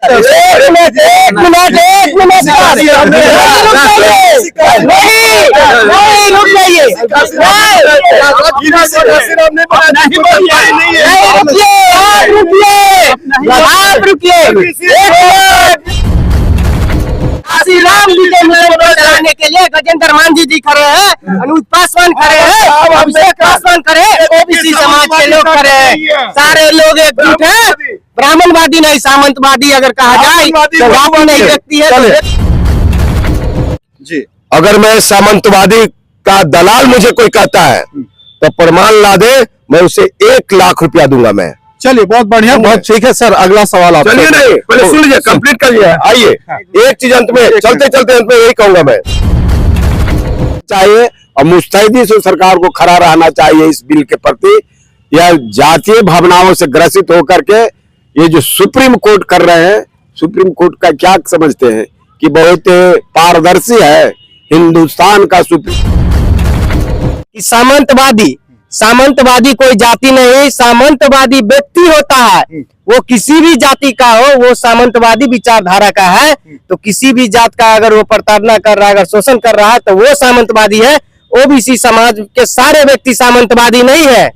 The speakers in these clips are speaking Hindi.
एक मिनट नहीं रुक जाइए, आप रुकिए। श्री राम जी के मुद्दे चलाने के लिए गजेंद्र मान जी खड़े हैं, अनुज पासवान खड़े हैं, अभिषेक पासवान खड़े हैं, ओबीसी समाज के लोग खड़े हैं, सारे लोग एकजुट हैं। ब्राह्मणवादी नहीं सामंतवादी अगर कहा जाए तो वादी नहीं व्यक्ति है जी। अगर मैं सामंतवादी का दलाल मुझे कोई कहता है तो प्रमाण ला दे, मैं उसे 1 लाख रुपया दूंगा मैं। चलिए बहुत बढ़िया, बहुत ठीक है सर। अगला सवाल आप चलिए, नहीं पहले सुन लीजिए, कंप्लीट कर लिया। आइए एक चीज अंत में, चलते चलते अंत में यही कहूंगा मैं, चाहिए और मुस्तैदी से सरकार को खड़ा रहना चाहिए इस बिल के प्रति। यह जातीय भावनाओं से ग्रसित होकर के ये जो सुप्रीम कोर्ट कर रहे हैं, सुप्रीम कोर्ट का क्या समझते हैं कि बहुत पारदर्शी है हिंदुस्तान का सामंतवादी कोई जाति नहीं, सामंतवादी व्यक्ति होता है। वो किसी भी जाति का हो, वो सामंतवादी विचारधारा का है। तो किसी भी जात का अगर वो प्रताड़ना कर रहा है, अगर शोषण कर रहा है तो वो सामंतवादी है। ओबीसी समाज के सारे व्यक्ति सामंतवादी नहीं है।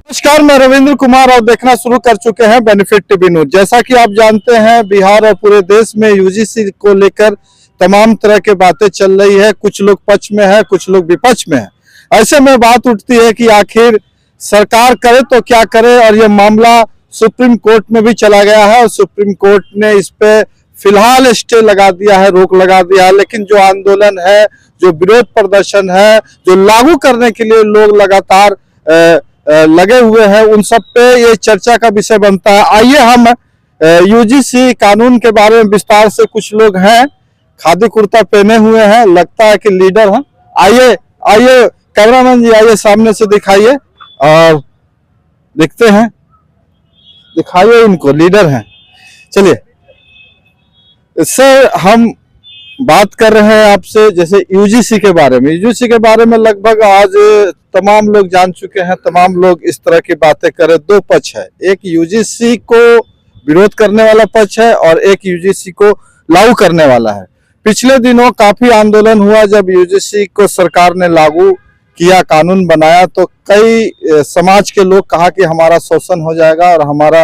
नमस्कार, मैं रविंद्र कुमार और देखना शुरू कर चुके हैं बेनिफिट टीवी न्यूज। जैसा कि आप जानते हैं, बिहार और पूरे देश में यूजीसी को लेकर तमाम तरह की बातें चल रही है। कुछ लोग पक्ष में है, कुछ लोग विपक्ष में है। ऐसे में बात उठती है कि आखिर सरकार करे तो क्या करे, और यह मामला सुप्रीम कोर्ट में भी चला गया है और सुप्रीम कोर्ट ने इस पे फिलहाल स्टे लगा दिया है, रोक लगा दिया है। लेकिन जो आंदोलन है, जो विरोध प्रदर्शन है, जो लागू करने के लिए लोग लगातार लगे हुए हैं, उन सब पे ये चर्चा का विषय बनता है। आइए हम यूजीसी कानून के बारे में विस्तार से, कुछ लोग हैं खादी कुर्ता पहने हुए हैं, लगता है कि लीडर हैं। आइए कैमरामैन जी, आइए सामने से दिखाइए और देखते हैं, दिखाइए इनको, लीडर हैं। चलिए सर, हम बात कर रहे हैं आपसे जैसे यूजीसी के बारे में। यूजीसी के बारे में लगभग आज तमाम लोग जान चुके हैं, तमाम लोग इस तरह की बातें करें। 2 पक्ष है, एक यूजीसी को विरोध करने वाला पक्ष है और एक यूजीसी को लागू करने वाला है। पिछले दिनों काफी आंदोलन हुआ जब यूजीसी को सरकार ने लागू किया, कानून बनाया, तो कई समाज के लोग कहा कि हमारा शोषण हो जाएगा और हमारा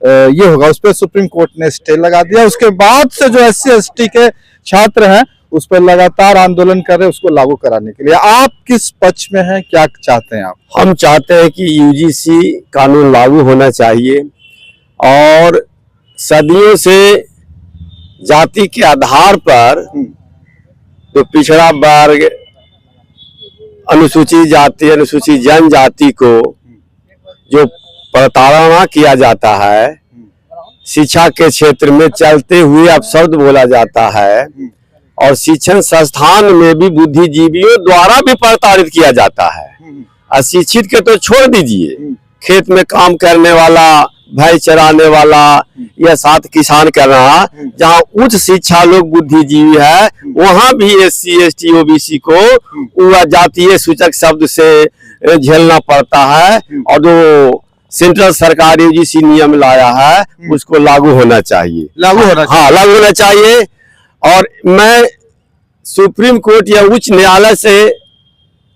ये होगा। उस पर सुप्रीम कोर्ट ने स्टे लगा दिया। उसके बाद से जो SC/ST के छात्र हैं उस पर लगातार आंदोलन कर रहे हैं उसको लागू कराने के लिए। आप किस पक्ष में हैं, क्या चाहते हैं आप? हम चाहते हैं कि यूजीसी कानून लागू होना चाहिए और सदियों से जाति के आधार पर जो पिछड़ा वर्ग, अनुसूचित जाति, अनुसूचित जनजाति को जो प्रताड़ना किया जाता है, शिक्षा के क्षेत्र में चलते हुए अपशब्द बोला जाता है और शिक्षण संस्थान में भी बुद्धिजीवियों द्वारा भी प्रताड़ित किया जाता है। अशिक्षित के तो छोड़ दीजिए, खेत में काम करने वाला, भैंस चराने वाला या साथ किसान कर रहा, जहाँ उच्च शिक्षा लोग बुद्धिजीवी है, वहाँ भी SC/ST OBC को जातीय सूचक शब्द से झेलना पड़ता है। और जो सेंट्रल सरकार यूजीसी नियम लाया है उसको लागू होना चाहिए, लागू होना चाहिए। और मैं सुप्रीम कोर्ट या उच्च न्यायालय से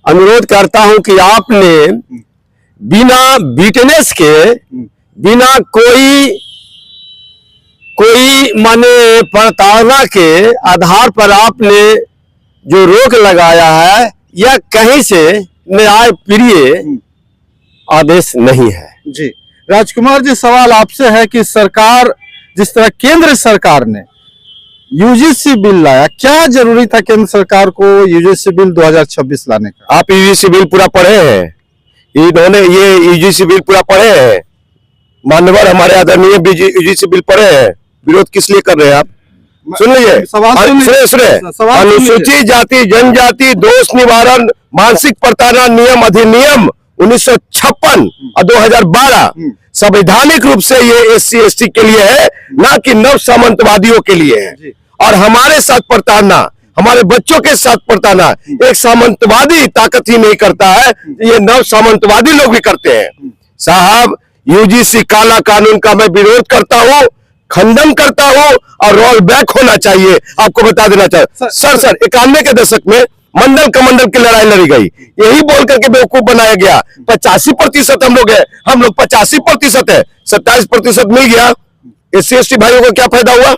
अनुरोध करता हूं कि आपने बिना विटनेस के, बिना कोई माने प्रताड़ना के आधार पर आपने जो रोक लगाया है, यह कहीं से न्याय प्रिय आदेश नहीं है। जी राजकुमार जी, सवाल आपसे है कि सरकार, जिस तरह केंद्र सरकार ने यूजीसी बिल लाया, क्या जरूरी था केंद्र सरकार को यूजीसी बिल 2026 लाने का? आप यूजीसी बिल पूरा पढ़े हैं? इन्होंने ये यूजीसी बिल पूरा पढ़े हैं? माननीय हमारे आदरणीय यूजीसी बिल पढ़े हैं? विरोध किस लिए कर रहे हैं आप? सुन लीजिए, अनुसूचित जाति जनजाति दोष निवारण मानसिक प्रताड़ना नियम अधिनियम 1956 और 2012 संवैधानिक रूप से ये SC/ST के लिए है, ना कि नव सामंतवादियों के लिए है। और हमारे साथ प्रताड़ना, हमारे बच्चों के साथ प्रताड़ना एक सामंतवादी ताकत ही नहीं करता है, ये नव सामंतवादी लोग भी करते हैं। साहब यूजीसी काला कानून का मैं विरोध करता हूं, खंडन करता हूं और रोल बैक होना चाहिए। आपको बता देना चाहिए सर 91 के दशक में मंडल कमंडल की लड़ाई लड़ी गई, यही बोल करके बेवकूफ बनाया गया। 85% हम लोग है, हम लोग 85% है, 27% मिल गया। SC/ST भाइयों को क्या फायदा हुआ?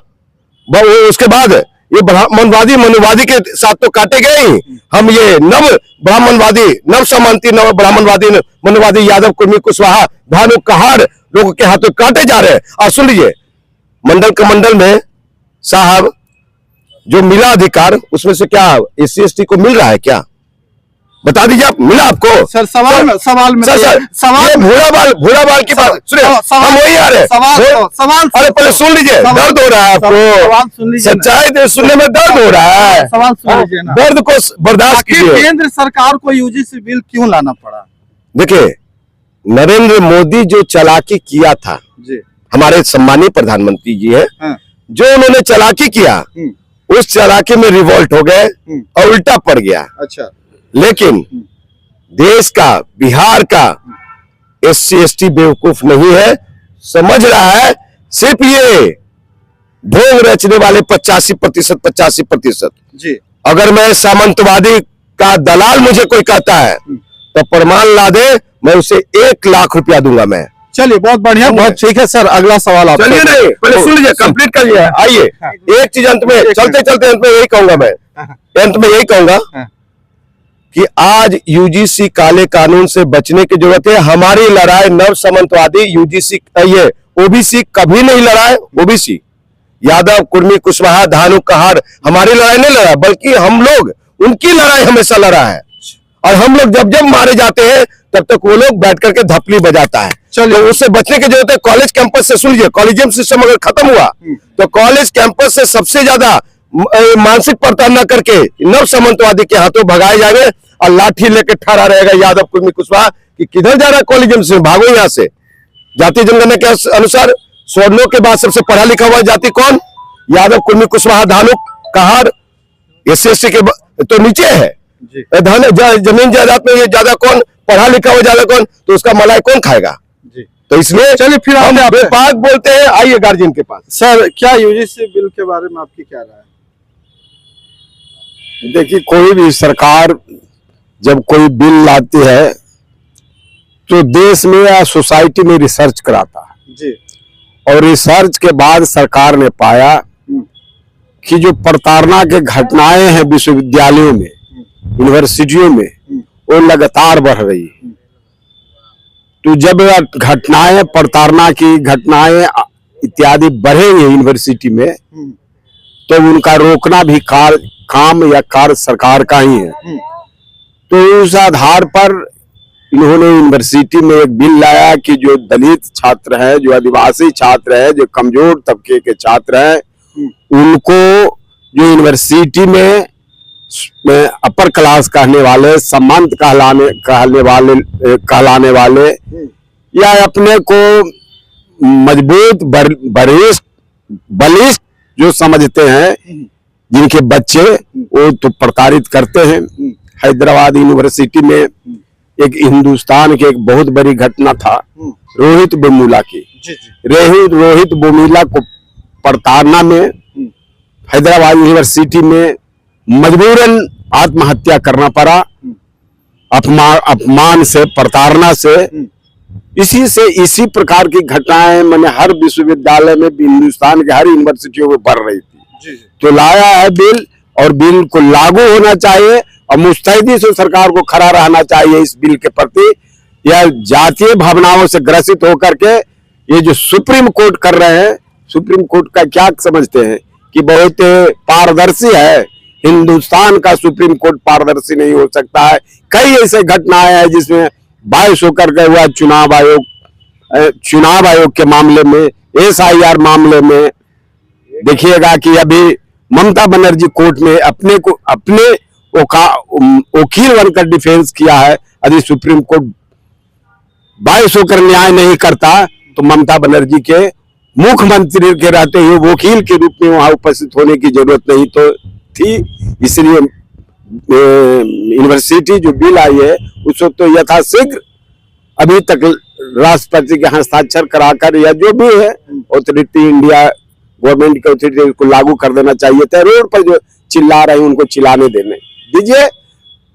उसके बाद ये ब्राह्मणवादी मनुवादी के साथ तो काटे गए ही, हम ये नव ब्राह्मणवादी, नव समांती, नव ब्राह्मणवादी, मनुवादी, यादव, कुर्मी, कुशवाहा, भानु, कहार लोगों के हाथों काटे जा रहे हैं। और सुन लीजिए, मंडल कमंडल में साहब जो मिला अधिकार, उसमें से क्या SC/ST को मिल रहा है? क्या बता दीजिए आप, मिला आपको? सर सवाल में सवाल भूरा बाल की बात सुनिए, हम वही आ रहे सवाल अरे पहले सुन लीजिए, दर्द हो रहा है आपको, सच्चाई सुनने में दर्द हो रहा है, सवाल सुन लीजिए ना। दर्द को बर्दाश्त कीजिए। केंद्र सरकार को यूजीसी बिल क्यों लाना पड़ा? देखिए, नरेंद्र मोदी जो चालाकी किया था जी, हमारे सम्मानीय प्रधानमंत्री जी है, जो उन्होंने चालाकी किया, उस चालाकी में रिवोल्ट हो गए और उल्टा पड़ गया। अच्छा, लेकिन देश का, बिहार का SC/ST बेवकूफ नहीं है, समझ रहा है। सिर्फ ये ढोंग रचने वाले 85% जी, अगर मैं सामंतवादी का दलाल मुझे कोई कहता है तो प्रमाण ला दे, मैं उसे 1 लाख रुपया दूंगा मैं। चलिए, बहुत बढ़िया, बहुत ठीक है सर। अगला सवाल आप चलिए, नहीं पहले सुन लीजिए, कंप्लीट कर लिया। आइए, एक चीज अंत में, चलते चलते अंत में यही कहूंगा मैं, अंत में यही कहूंगा कि आज यूजीसी काले कानून से बचने की जरूरत है। हमारी लड़ाई नव सामंतवादी यूजीसी, ये ओबीसी कभी नहीं लड़ा है। ओबीसी, यादव, कुर्मी, कुशवाहा, धानु, कहार हमारी लड़ाई नहीं लड़ा, बल्कि हम लोग उनकी लड़ाई हमेशा लड़ा है। और हम लोग जब जब मारे जाते हैं तब तक वो लोग बैठ करके धपली बजाता है। चलो, उससे बचने की जरूरत है। कॉलेज कैंपस से सुन लीजिए, कॉलेजियम सिस्टम अगर खत्म हुआ तो कॉलेज कैंपस से सबसे ज्यादा मानसिक प्रताड़ना करके नव सामंतवादी के हाथों भगाए जाएंगे और लाठी लेके ठहरा रहेगा यादव, कुर्मी, कुशवाहा कि किधर जा रहा है कॉलेजियम से, भागो यहां से। जाति जनगणना के अनुसार स्वर्णों के बाद सबसे पढ़ा लिखा हुआ जाति कौन? यादव, कुर्मी, कुशवाहा, धानु, कहार। SC/ST के तो नीचे है। जमीन जायदाद में ये ज्यादा कौन पढ़ा लिखा हुआ, ज्यादा कौन? तो उसका मलाई कौन खाएगा? तो इसलिए चलिए, फिर हम बेपाक बोलते हैं। आइए गार्जियन के पास। सर, क्या यूजीसी बिल के बारे में आपकी क्या राय है? देखिए, कोई भी सरकार जब कोई बिल लाती है तो देश में या सोसाइटी में रिसर्च कराता है जी, और रिसर्च के बाद सरकार ने पाया कि जो प्रताड़ना के घटनाएं हैं विश्वविद्यालयों में, यूनिवर्सिटियों में, वो लगातार बढ़ रही है। तो जब घटनाएं, प्रताड़ना की घटनाएं इत्यादि बढ़ेंगे यूनिवर्सिटी में, तो उनका रोकना भी काम या कार्य सरकार का ही है। तो उस आधार पर इन्होंने यूनिवर्सिटी में एक बिल लाया कि जो दलित छात्र हैं, जो आदिवासी छात्र हैं, जो कमजोर तबके के छात्र हैं, उनको जो यूनिवर्सिटी में अपर क्लास कहने वाले, सम्मानित कहलाने वाले या अपने को मजबूत, बलिष्ठ जो समझते हैं, जिनके बच्चे वो तो प्रताड़ित करते हैं। हैदराबाद यूनिवर्सिटी में एक हिंदुस्तान की एक बहुत बड़ी घटना था, रोहित वेमुला की। रोहित वेमुला को प्रताड़ना में हैदराबाद यूनिवर्सिटी में मजबूरन आत्महत्या करना पड़ा, अपमान से, प्रताड़ना से। इसी प्रकार की घटनाएं मैंने हर विश्वविद्यालय में, हिंदुस्तान के हर यूनिवर्सिटियों में बढ़ रही थी। तो लाया है बिल, और बिल को लागू होना चाहिए और मुस्तैदी से सरकार को खड़ा रहना चाहिए इस बिल के प्रति। यह जातीय भावनाओं से ग्रसित होकर के ये जो सुप्रीम कोर्ट कर रहे हैं, सुप्रीम कोर्ट का क्या समझते हैं कि बहुत पारदर्शी है? हिंदुस्तान का सुप्रीम कोर्ट पारदर्शी नहीं हो सकता है। कई ऐसे घटनाएं हैं जिसमें बायस होकर के हुआ चुनाव आयोग के मामले में, SIR मामले में देखिएगा कि अभी ममता बनर्जी कोर्ट में अपने वकील बनकर डिफेंस किया है। यदि सुप्रीम कोर्ट बायस होकर न्याय नहीं करता तो ममता बनर्जी के मुख्यमंत्री के रहते हुए वकील के रूप में वहां उपस्थित होने की जरूरत नहीं तो थी। इसलिए यूनिवर्सिटी जो बिल आई है उसको तो यथाशीघ्र अभी तक राष्ट्रपति के हस्ताक्षर कराकर या जो भी है ऑथोरिटी इंडिया गवर्नमेंट की ऑथोरिटी को लागू कर देना चाहिए था। रोड पर जो चिल्ला रहे हैं उनको चिल्लाने देने दीजिए,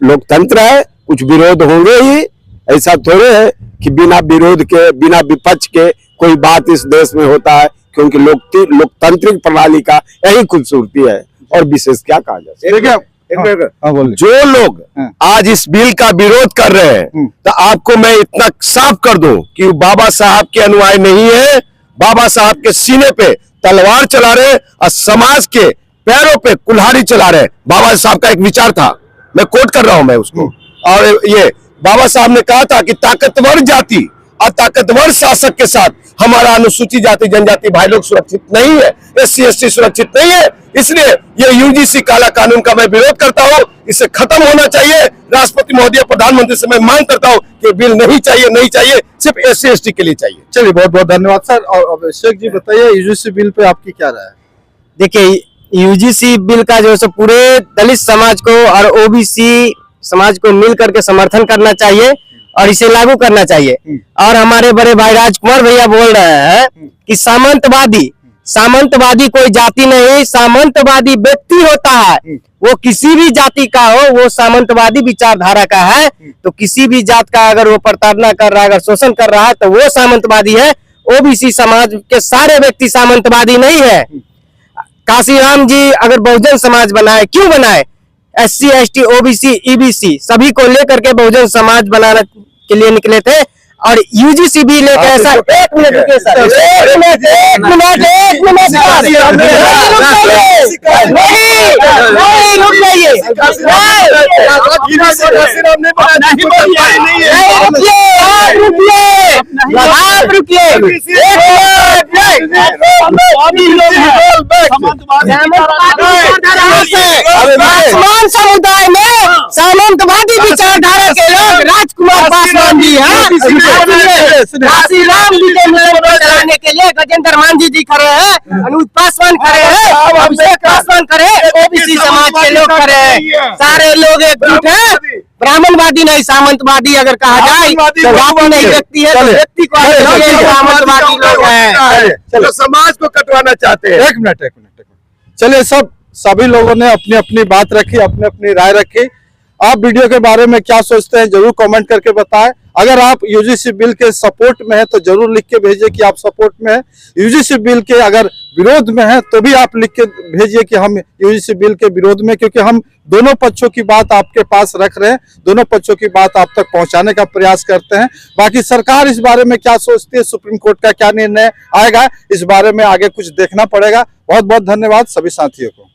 लोकतंत्र है, कुछ विरोध होंगे ही। ऐसा थोड़े है कि बिना विरोध के बिना विपक्ष के कोई बात इस देश में होता है, क्योंकि लोकतांत्रिक प्रणाली का यही खूबसूरती है और विशेष क्या कहा जा सकता है। जो लोग आज इस बिल का विरोध कर रहे हैं, तो आपको मैं इतना साफ कर दूं कि बाबा साहब के अनुयायी नहीं है, बाबा साहब के सीने पे तलवार चला रहे और समाज के पैरों पे कुल्हाड़ी चला रहे। बाबा साहब का एक विचार था, मैं कोट कर रहा हूं मैं उसको, और ये बाबा साहब ने कहा था कि ताकतवर जाति और ताकतवर शासक के साथ हमारा अनुसूचित जाति जनजाति भाई लोग सुरक्षित नहीं है, SC ST सुरक्षित नहीं है। इसलिए ये UGC काला कानून का मैं विरोध करता हूं, इसे खत्म होना चाहिए। राष्ट्रपति महोदय प्रधानमंत्री से मैं मांग करता हूं कि बिल नहीं चाहिए, सिर्फ SC ST के लिए चाहिए। चलिए, बहुत बहुत धन्यवाद सर। और अभिषेक जी बताइए, UGC बिल पे आपकी क्या राय है? देखिए, UGC बिल का जो है पूरे दलित समाज को और OBC समाज को मिल करके समर्थन करना चाहिए और इसे लागू करना चाहिए। और हमारे बड़े भाई राजकुमार भैया बोल रहे हैं कि सामंतवादी कोई जाति नहीं, सामंतवादी व्यक्ति होता है। वो किसी भी जाति का हो, वो सामंतवादी विचारधारा का है। तो किसी भी जात का अगर वो प्रताड़ना कर रहा है, अगर शोषण कर रहा है, तो वो सामंतवादी है। OBC समाज के सारे व्यक्ति सामंतवादी नहीं है। काशीराम जी अगर बहुजन समाज बनाए, क्यों बनाए? SC ST OBC EBC सभी को लेकर के बहुजन समाज बनाने के लिए निकले थे। और UGC भी लेकर ऐसा एक मिनट रुकिए सर, एक मिनट नहीं रुक जाइए, आप रुकिए, समुदाय में सामंतवादी विचारधारा के लोग राजकुमार पासवान जी हैं। काशीराम जी के चलाने के लिए गजेंद्र मांझी जी खड़े हैं, अनुज पासवान खड़े हैं, अभिषेक पासवान खड़े हैं, OBC समाज के लोग खड़े हैं। सारे लोग एकजुट हैं। ब्राह्मणवादी नहीं, सामंतवादी अगर कहा जाए तो जाति नहीं, व्यक्ति है तो व्यक्ति को सामंतवादी लोग हैं, समाज को कटवाना चाहते हैं। एक मिनट। चलिए, सभी लोगों ने अपनी अपनी बात रखी, अपनी अपनी राय रखी। आप वीडियो के बारे में क्या सोचते हैं जरूर कमेंट करके बताएं। अगर आप UGC बिल के सपोर्ट में है तो जरूर लिख के भेजिए कि आप सपोर्ट में है। UGC बिल के अगर विरोध में है तो भी आप लिख के भेजिए कि हम UGC बिल के विरोध में, क्योंकि हम दोनों पक्षों की बात आपके पास रख रहे हैं, दोनों पक्षों की बात आप तक पहुंचाने का प्रयास करते हैं। बाकी सरकार इस बारे में क्या सोचती है, सुप्रीम कोर्ट का क्या निर्णय आएगा, इस बारे में आगे कुछ देखना पड़ेगा। बहुत बहुत धन्यवाद सभी साथियों को।